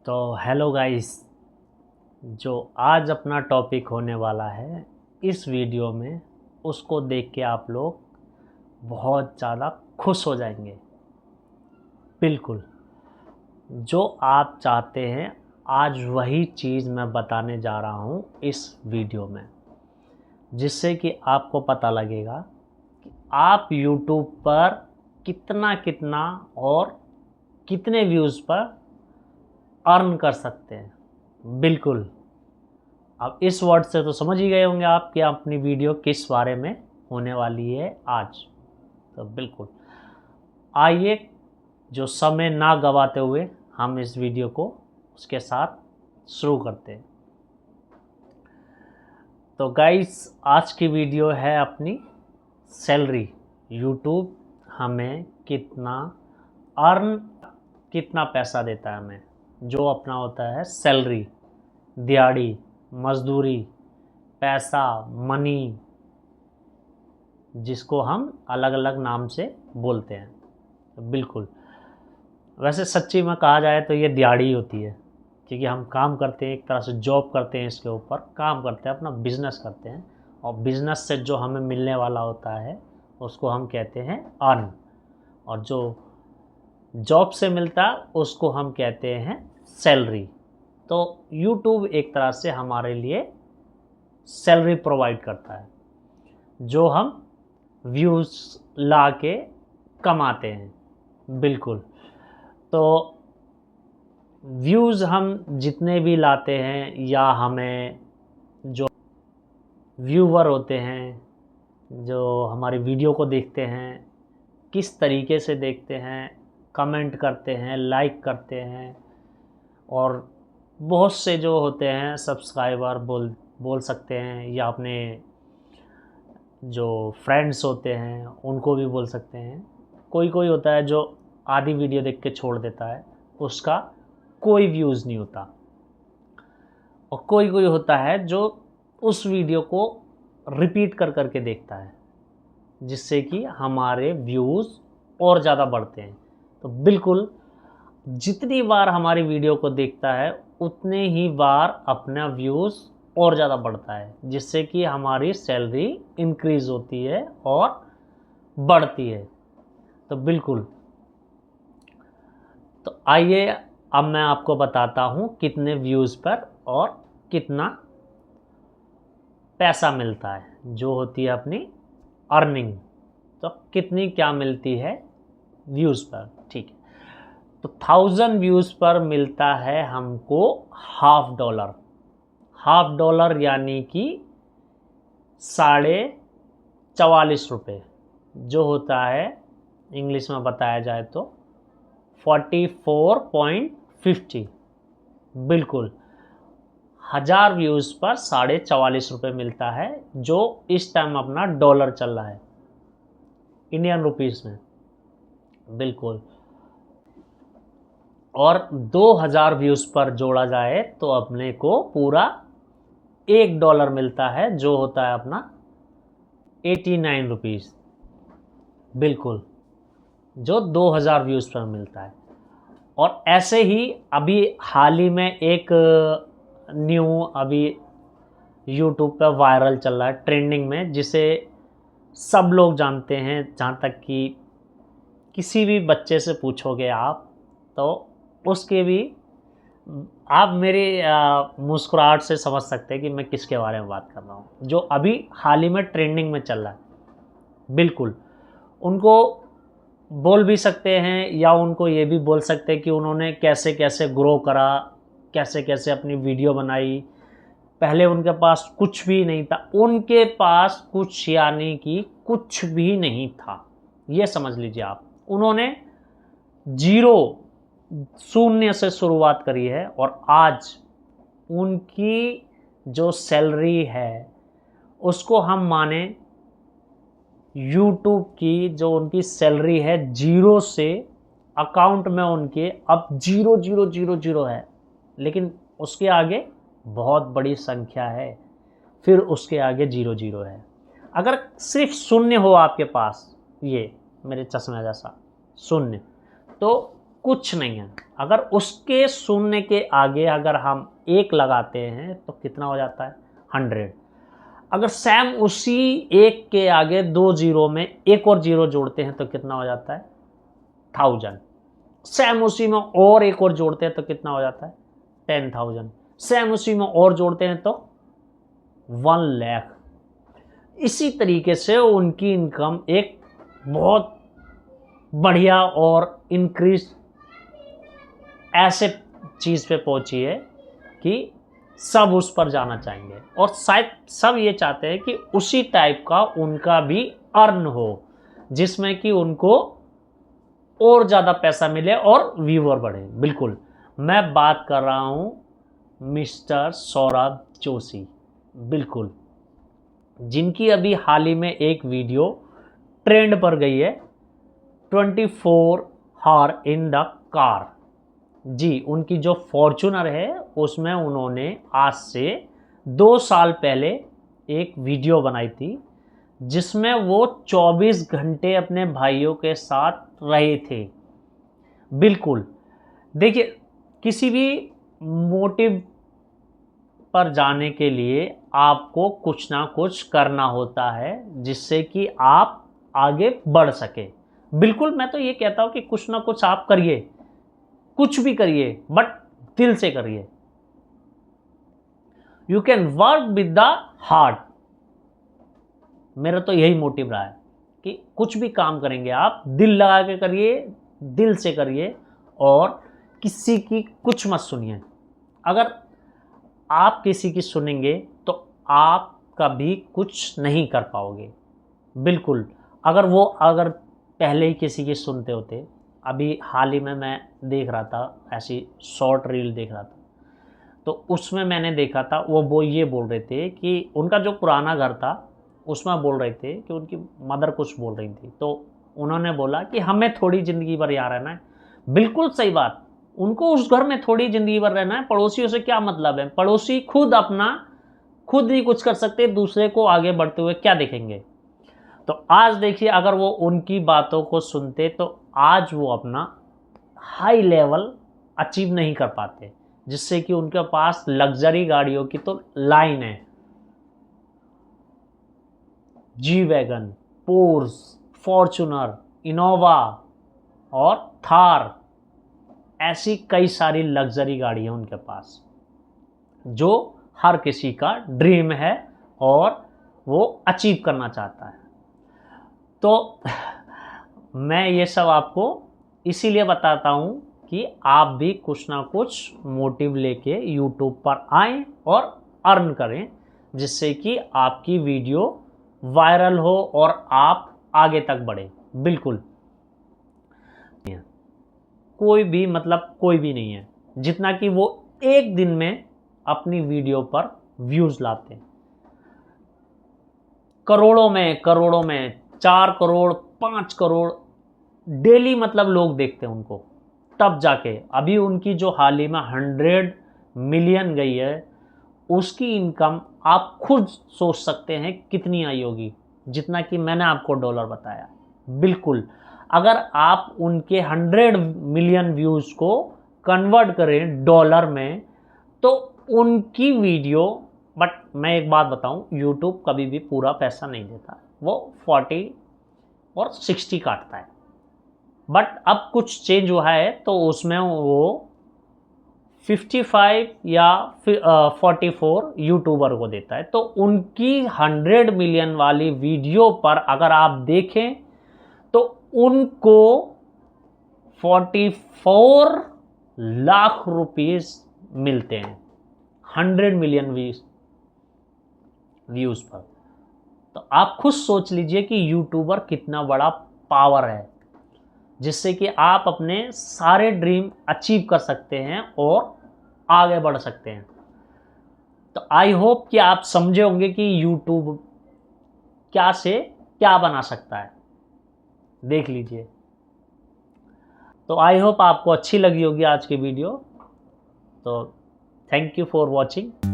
तो hello guys, जो आज अपना टॉपिक होने वाला है इस वीडियो में, उसको देख के आप लोग बहुत ज़्यादा खुश हो जाएंगे। बिल्कुल, जो आप चाहते हैं आज वही चीज़ मैं बताने जा रहा हूँ इस वीडियो में, जिससे कि आपको पता लगेगा कि आप YouTube पर कितना कितना और कितने व्यूज़ पर अर्न कर सकते हैं। बिल्कुल, अब इस वर्ड से तो समझ ही गए होंगे आप कि अपनी वीडियो किस बारे में होने वाली है आज। तो बिल्कुल आइए, जो समय ना गवाते हुए हम इस वीडियो को उसके साथ शुरू करते हैं। तो गाइस, आज की वीडियो है अपनी सैलरी। यूट्यूब हमें कितना अर्न, कितना पैसा देता है हमें, जो अपना होता है सैलरी, दिहाड़ी, मजदूरी, पैसा, मनी, जिसको हम अलग अलग नाम से बोलते हैं। बिल्कुल, वैसे सच्ची में कहा जाए तो ये दिहाड़ी होती है, क्योंकि हम काम करते हैं, एक तरह से जॉब करते हैं, इसके ऊपर काम करते हैं, अपना बिजनेस करते हैं, और बिजनेस से जो हमें मिलने वाला होता है उसको हम कहते हैं अर्न, और जो जॉब से मिलता है उसको हम कहते हैं सैलरी। तो यूट्यूब एक तरह से हमारे लिए सैलरी प्रोवाइड करता है, जो हम व्यूज़ ला के कमाते हैं। बिल्कुल, तो व्यूज़ हम जितने भी लाते हैं, या हमें जो व्यूवर होते हैं, जो हमारी वीडियो को देखते हैं, किस तरीके से देखते हैं, कमेंट करते हैं, लाइक करते हैं, और बहुत से जो होते हैं सब्सक्राइबर बोल सकते हैं, या अपने जो फ्रेंड्स होते हैं उनको भी बोल सकते हैं। कोई कोई होता है जो आधी वीडियो देख के छोड़ देता है, उसका कोई व्यूज़ नहीं होता, और कोई कोई होता है जो उस वीडियो को रिपीट कर करके देखता है, जिससे कि हमारे व्यूज़ और ज़्यादा बढ़ते हैं। तो बिल्कुल, जितनी बार हमारी वीडियो को देखता है उतने ही बार अपना व्यूज़ और ज़्यादा बढ़ता है, जिससे कि हमारी सैलरी इंक्रीज़ होती है और बढ़ती है। तो बिल्कुल, तो आइए अब मैं आपको बताता हूँ कितने व्यूज़ पर और कितना पैसा मिलता है, जो होती है अपनी अर्निंग। तो कितनी क्या मिलती है व्यूज़ पर, ठीक है। तो 1000 व्यूज़ पर मिलता है हमको $1/2। $1/2 यानी कि 44.5 रुपये, जो होता है इंग्लिश में बताया जाए तो 44.50। बिल्कुल, 1000 व्यूज़ पर 44.5 रुपये मिलता है, जो इस टाइम अपना डॉलर चल रहा है इंडियन रुपीस में। बिल्कुल, और 2000 व्यूज़ पर जोड़ा जाए तो अपने को पूरा $1 मिलता है, जो होता है अपना 89 रुपीज़। बिल्कुल, जो 2000 व्यूज़ पर मिलता है। और ऐसे ही अभी हाल ही में एक न्यू अभी यूट्यूब पर वायरल चल रहा है, ट्रेंडिंग में, जिसे सब लोग जानते हैं। जहाँ तक कि किसी भी बच्चे से पूछोगे आप, तो उसके भी आप मेरी मुस्कुराहट से समझ सकते हैं कि मैं किसके बारे में बात कर रहा हूँ, जो अभी हाल ही में ट्रेंडिंग में चल रहा है। बिल्कुल, उनको बोल भी सकते हैं, या उनको ये भी बोल सकते हैं कि उन्होंने कैसे कैसे ग्रो करा, कैसे कैसे अपनी वीडियो बनाई। पहले उनके पास कुछ भी नहीं था, उनके पास कुछ यानी कि कुछ भी नहीं था, ये समझ लीजिए आप। उन्होंने जीरो, शून्य से शुरुआत करी है, और आज उनकी जो सैलरी है उसको हम माने यूट्यूब की, जो उनकी सैलरी है जीरो से, अकाउंट में उनके अब 0000 है, लेकिन उसके आगे बहुत बड़ी संख्या है, फिर उसके आगे 00 है। अगर सिर्फ शून्य हो आपके पास, ये मेरे चश्मे जैसा शून्य, तो कुछ नहीं है। अगर उसके शून्य के आगे अगर हम 1 लगाते हैं तो कितना हो जाता है? 100। अगर सेम उसी 1 के आगे 2 जीरो में एक और जीरो जोड़ते हैं तो कितना हो जाता है? 1000। सेम उसी में और एक और जोड़ते हैं तो कितना हो जाता है? 10,000। सेम उसी में और जोड़ते हैं तो 1 लाख। इसी तरीके से उनकी इनकम एक बहुत बढ़िया और इंक्रीज ऐसे चीज़ पे पहुंची है कि सब उस पर जाना चाहेंगे और शायद सब ये चाहते हैं कि उसी टाइप का उनका भी अर्न हो, जिसमें कि उनको और ज़्यादा पैसा मिले और व्यूअर बढ़े। बिल्कुल, मैं बात कर रहा हूँ मिस्टर सौरभ जोशी, बिल्कुल, जिनकी अभी हाल ही में एक वीडियो ट्रेंड पर गई है, 24 हॉर इन द कार। जी, उनकी जो फॉर्च्यूनर है उसमें उन्होंने आज से 2 साल पहले एक वीडियो बनाई थी जिसमें वो 24 घंटे अपने भाइयों के साथ रहे थे। बिल्कुल, देखिए, किसी भी मोटिव पर जाने के लिए आपको कुछ ना कुछ करना होता है जिससे कि आप आगे बढ़ सके। बिल्कुल, मैं तो ये कहता हूँ कि कुछ ना कुछ आप करिए, कुछ भी करिए, बट दिल से करिए। You can work with the heart. मेरा तो यही मोटिव रहा है कि कुछ भी काम करेंगे आप दिल लगा के करिए, दिल से करिए और किसी की कुछ मत सुनिए। अगर आप किसी की सुनेंगे तो आप कभी कुछ नहीं कर पाओगे। बिल्कुल, अगर पहले ही किसी की सुनते होते। अभी हाल ही में मैं देख रहा था, ऐसी शॉर्ट रील देख रहा था, तो उसमें मैंने देखा था वो ये बोल रहे थे कि उनका जो पुराना घर था उसमें बोल रहे थे कि उनकी मदर कुछ बोल रही थी, तो उन्होंने बोला कि हमें थोड़ी ज़िंदगी भर यहाँ रहना है। बिल्कुल सही बात, उनको उस घर में थोड़ी ज़िंदगी भर रहना है, पड़ोसियों से क्या मतलब है? पड़ोसी खुद ही कुछ कर सकते, दूसरे को आगे बढ़ते हुए क्या देखेंगे? तो आज देखिए, अगर वो उनकी बातों को सुनते तो आज वो अपना हाई लेवल अचीव नहीं कर पाते, जिससे कि उनके पास लग्जरी गाड़ियों की तो लाइन है। G wagon, pores, Fortuner, Innova और थार, ऐसी कई सारी लग्जरी गाड़ी है उनके पास जो हर किसी का ड्रीम है और वो अचीव करना चाहता है। तो मैं ये सब आपको इसीलिए बताता हूँ कि आप भी कुछ ना कुछ मोटिव लेके यूट्यूब पर आएँ और अर्न करें, जिससे कि आपकी वीडियो वायरल हो और आप आगे तक बढ़ें। बिल्कुल, कोई भी नहीं है जितना कि वो एक दिन में अपनी वीडियो पर व्यूज़ लाते हैं। करोड़ों में 4 करोड़ 5 करोड़ डेली मतलब लोग देखते हैं उनको। तब जाके अभी उनकी जो हाल ही में 100 मिलियन गई है, उसकी इनकम आप खुद सोच सकते हैं कितनी आई होगी, जितना कि मैंने आपको डॉलर बताया। बिल्कुल, अगर आप उनके 100 मिलियन व्यूज़ को कन्वर्ट करें डॉलर में तो उनकी वीडियो, बट मैं एक बात बताऊं, यूट्यूब कभी भी पूरा पैसा नहीं देता, वो 40 और 60 काटता है। बट अब कुछ चेंज हुआ है तो उसमें वो 55 या 44 यूट्यूबर को देता है। तो उनकी 100 मिलियन वाली वीडियो पर अगर आप देखें तो उनको 44 लाख रुपीस मिलते हैं 100 मिलियन व्यूज़ पर। तो आप खुद सोच लीजिए कि यूट्यूबर कितना बड़ा पावर है, जिससे कि आप अपने सारे ड्रीम अचीव कर सकते हैं और आगे बढ़ सकते हैं। तो आई होप कि आप समझे होंगे कि यूट्यूब क्या से क्या बना सकता है। देख लीजिए। तो आई होप आपको अच्छी लगी होगी आज की वीडियो। तो थैंक यू फॉर वॉचिंग।